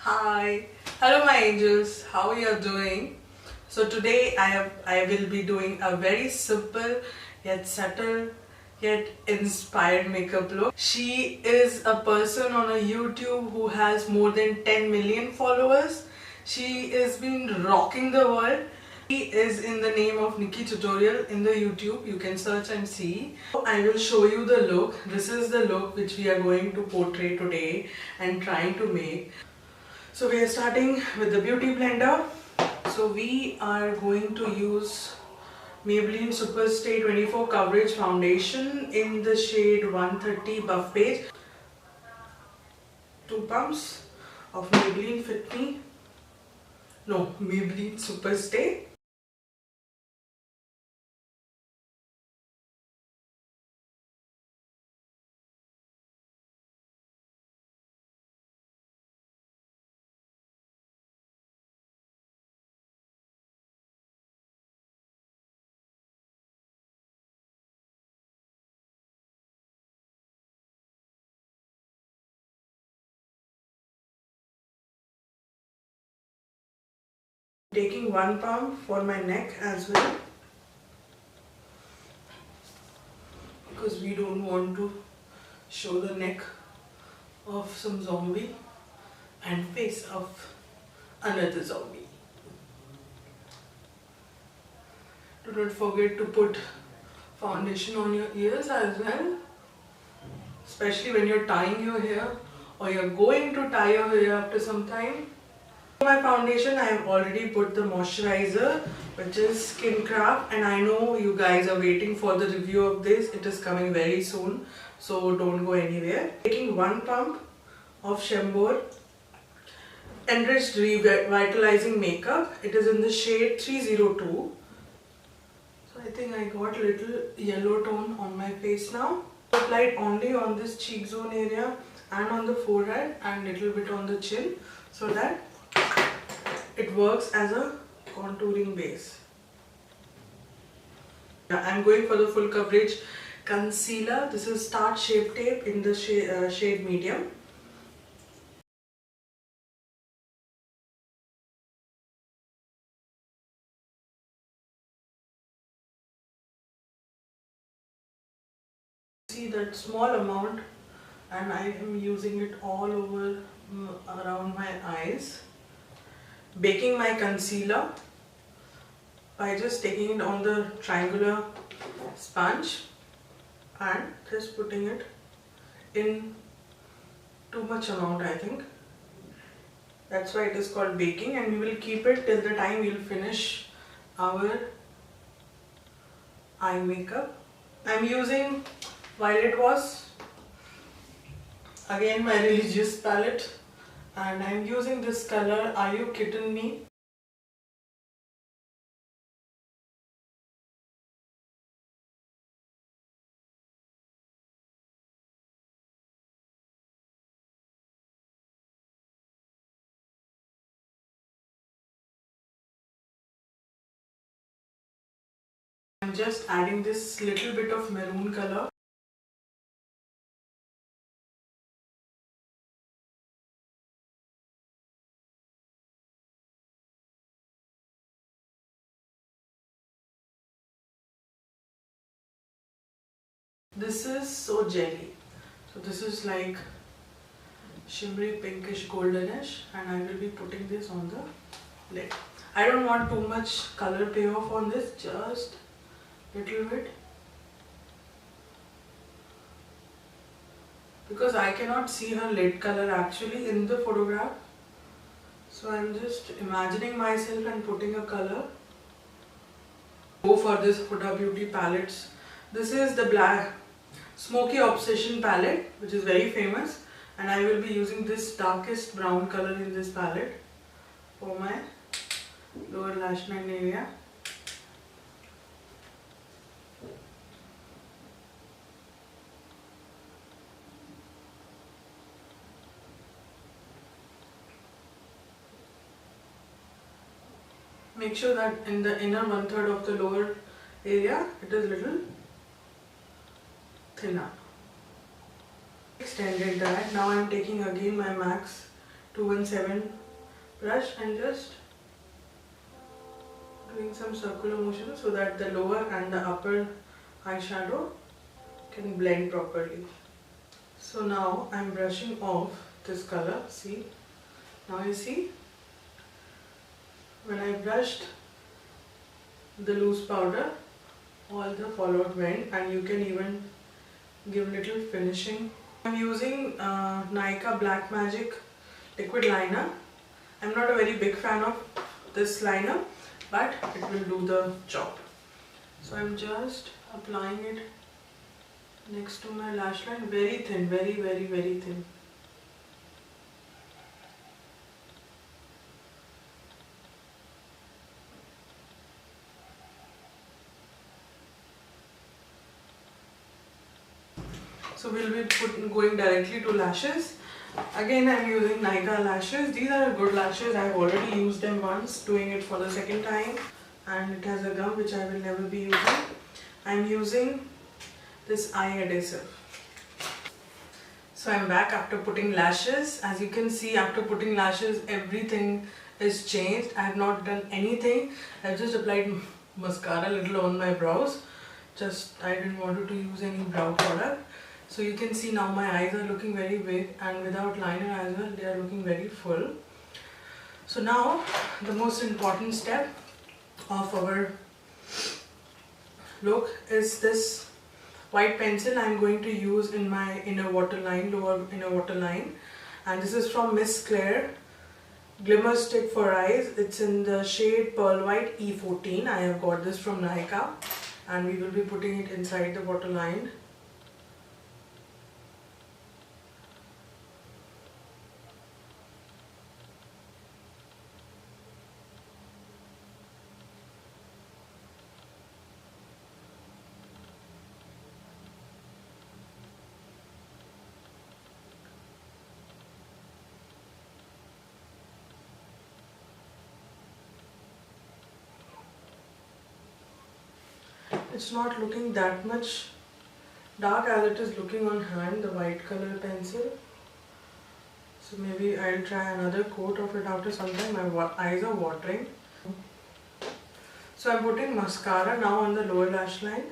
Hi, hello my angels, how are you doing? So today I will be doing a very simple yet subtle yet inspired makeup look. She is a person on a YouTube who has more than 10 million followers. She has been rocking the world. She is in the name of Nikkie Tutorial in the YouTube. You can search and see. I will show you the look. This is the look which we are going to portray today and trying to make. So we are starting with the beauty blender. So we are going to use Maybelline Superstay 24 Coverage Foundation in the shade 130 Buff Beige. 2 pumps of Maybelline Fit Me. No, Maybelline Superstay. Taking 1 pump for my neck as well, because we don't want to show the neck of some zombie and face of another zombie. Do not forget to put foundation on your ears as well, especially when you're tying your hair or you're going to tie your hair after some time. For my foundation, I have already put the moisturizer, which is Skin Craft, and I know you guys are waiting for the review of this. It is coming very soon, so don't go anywhere. Taking 1 pump of Shembor Enriched Revitalizing Makeup. It is in the shade 302. So I think I got a little yellow tone on my face now. Applied only on this cheek zone area and on the forehead and little bit on the chin, so that it works as a contouring base. I'm going for the full coverage concealer. This is Tarte Shape Tape in the shade medium. See that small amount, and I am using it all over around my eyes. Baking my concealer by just taking it on the triangular sponge and just putting it in too much amount, I think. That's why it is called baking, and we will keep it till the time we will finish our eye makeup. I'm using Violet Was, again my religious palette, and I'm using this color Are You Kidding Me? I'm just adding this little bit of maroon color. This is so jelly. So this is like shimmery pinkish goldenish, and I will be putting this on the lid. I don't want too much color payoff on this, just little bit, because I cannot see her lid color actually in the photograph. So I'm just imagining myself and putting a color. Go for this Huda Beauty palettes. This is the black Smoky Obsession palette, which is very famous, and I will be using this darkest brown color in this palette for my lower lash line area. Make sure that in the inner 1/3 of the lower area it is little thinner. Extended that. Now I am taking again my MAC's 217 brush and just doing some circular motion so that the lower and the upper eyeshadow can blend properly. So now I'm brushing off this color. See, now you see when I brushed the loose powder, all the fallout went, and you can even give little finishing. I'm using Nykaa Black Magic liquid liner. I'm not a very big fan of this liner, but it will do the job. So I'm just applying it next to my lash line, very thin, very thin. So we'll be going directly to lashes. Again, I'm using Nykaa lashes. These are good lashes. I've already used them once, doing it for the second time. And it has a gum which I will never be using. I'm using this eye adhesive. So I'm back after putting lashes. As you can see, after putting lashes, everything is changed. I have not done anything. I've just applied mascara a little on my brows. I didn't want to use any brow product. So you can see now my eyes are looking very big, and without liner as well, they are looking very full. So now the most important step of our look is this white pencil I'm going to use in my inner waterline, lower inner waterline, and this is from Miss Clair Glimmer Stick for Eyes. It's in the shade Pearl White E14. I have got this from Nykaa, and we will be putting it inside the waterline. It's not looking that much dark as it is looking on hand, the white color pencil. So maybe I'll try another coat of it after some time. My eyes are watering. So I'm putting mascara now on the lower lash line.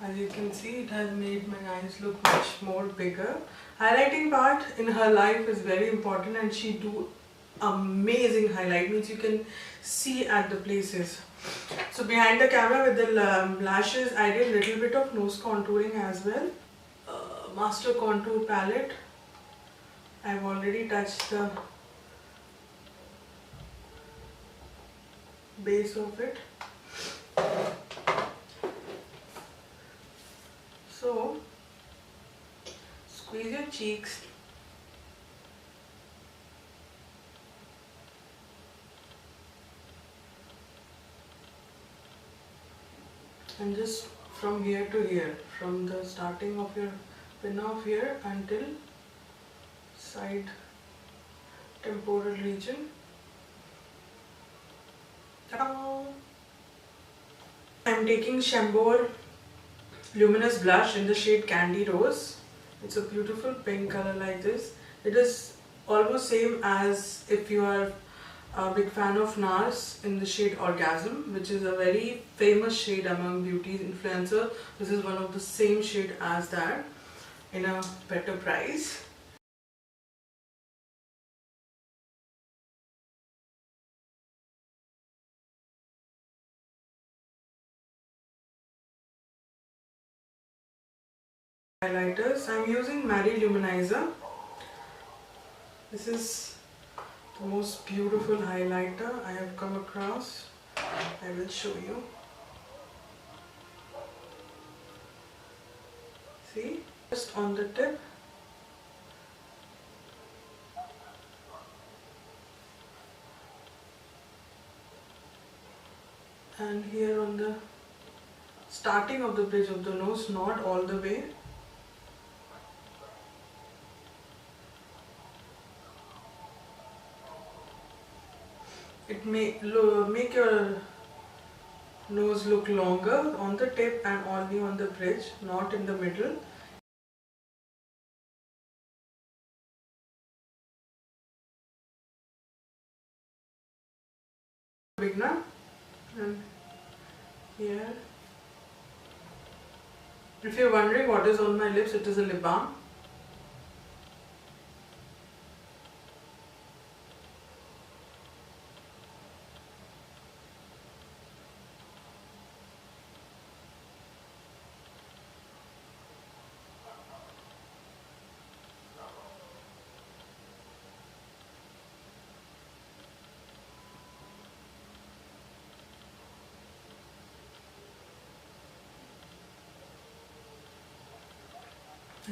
As you can see, it has made my eyes look much more bigger. Highlighting part in her life is very important, and she do amazing highlight, means you can see at the places. So behind the camera with the lashes, I did a little bit of nose contouring as well. Master contour palette. I've already touched the base of it. So, squeeze your cheeks. And just from here to here, from the starting of your pin off here until side temporal region. Ta-da! I'm taking Chambord Luminous Blush in the shade Candy Rose. It's a beautiful pink color like this. It is almost same as if you are a big fan of NARS in the shade Orgasm, which is a very famous shade among beauty influencers. This is one of the same shade as that in a better price. Highlighters. I'm using Marie Luminizer. This is the most beautiful highlighter I have come across. I will show you. See, just on the tip. And here on the starting of the bridge of the nose, not all the way. it may make your nose look longer on the tip and only on the bridge, not in the middle. Big now, and here. If you're wondering what is on my lips, it is a lip balm.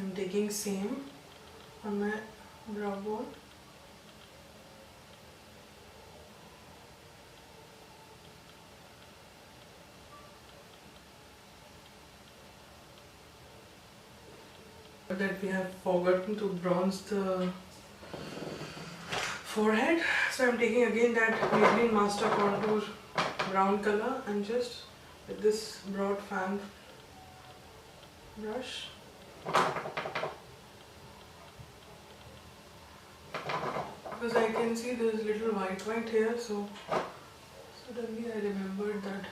I'm taking same on my brow bone. That we have forgotten to bronze the forehead. So I'm taking again that Maybelline Master contour brown color and just with this broad fan brush. Because I can see there's little white here, so suddenly I remembered that.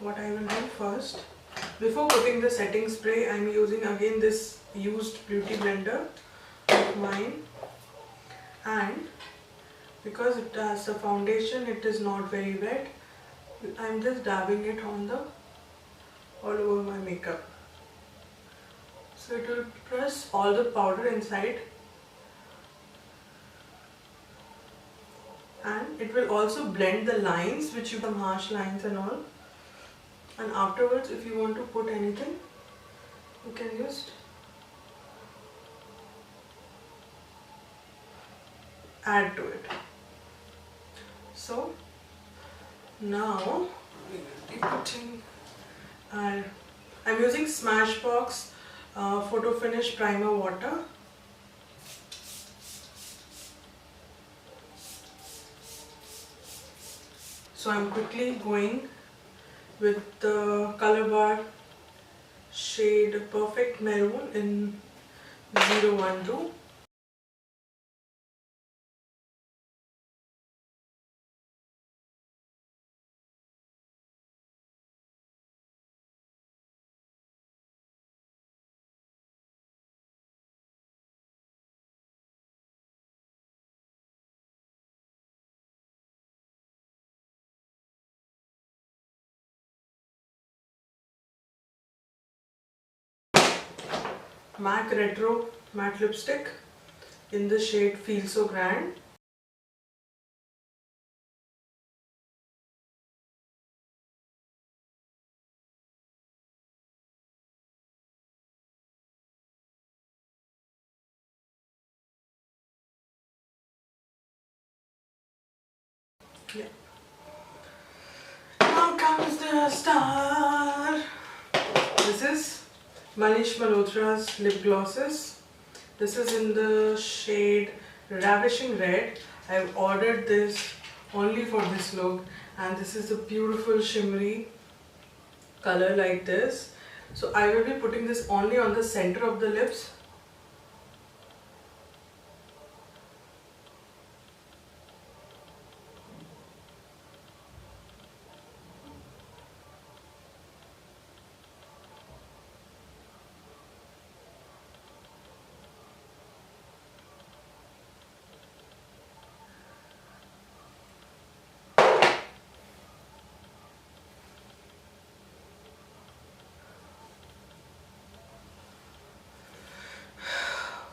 What I will do first, before putting the setting spray, I'm using again this used beauty blender of mine, and because it has a foundation, it is not very wet. I'm just dabbing it on the all over my makeup. So it will press all the powder inside, and it will also blend the lines, which you some harsh lines and all. And afterwards, if you want to put anything, you can just add to it. So now we will be putting I'm using Smashbox Photo Finish Primer Water. So I'm quickly going with the Colorbar shade Perfect Maroon in 012. MAC Retro Matte Lipstick in the shade Feel So Grand. Yeah. Now comes the star. This is Manish Malhotra's lip glosses. This is in the shade Ravishing Red. I've ordered this only for this look, and this is a beautiful shimmery color like this. So I will be putting this only on the center of the lips.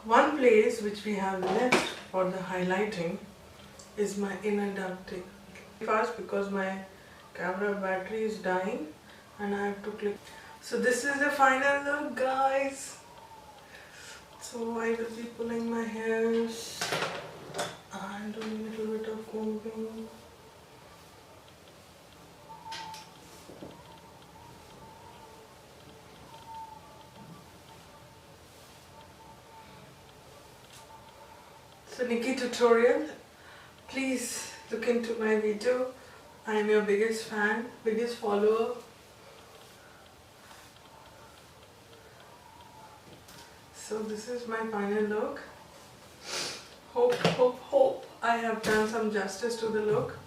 One place which we have left for the highlighting is my inner ducting. Fast because my camera battery is dying and I have to click. So this is the final look, guys. So I will be pulling my hairs and doing a little bit of combing. So Nikkie Tutorial, please look into my video. I am your biggest fan, biggest follower. So this is my final look. Hope I have done some justice to the look.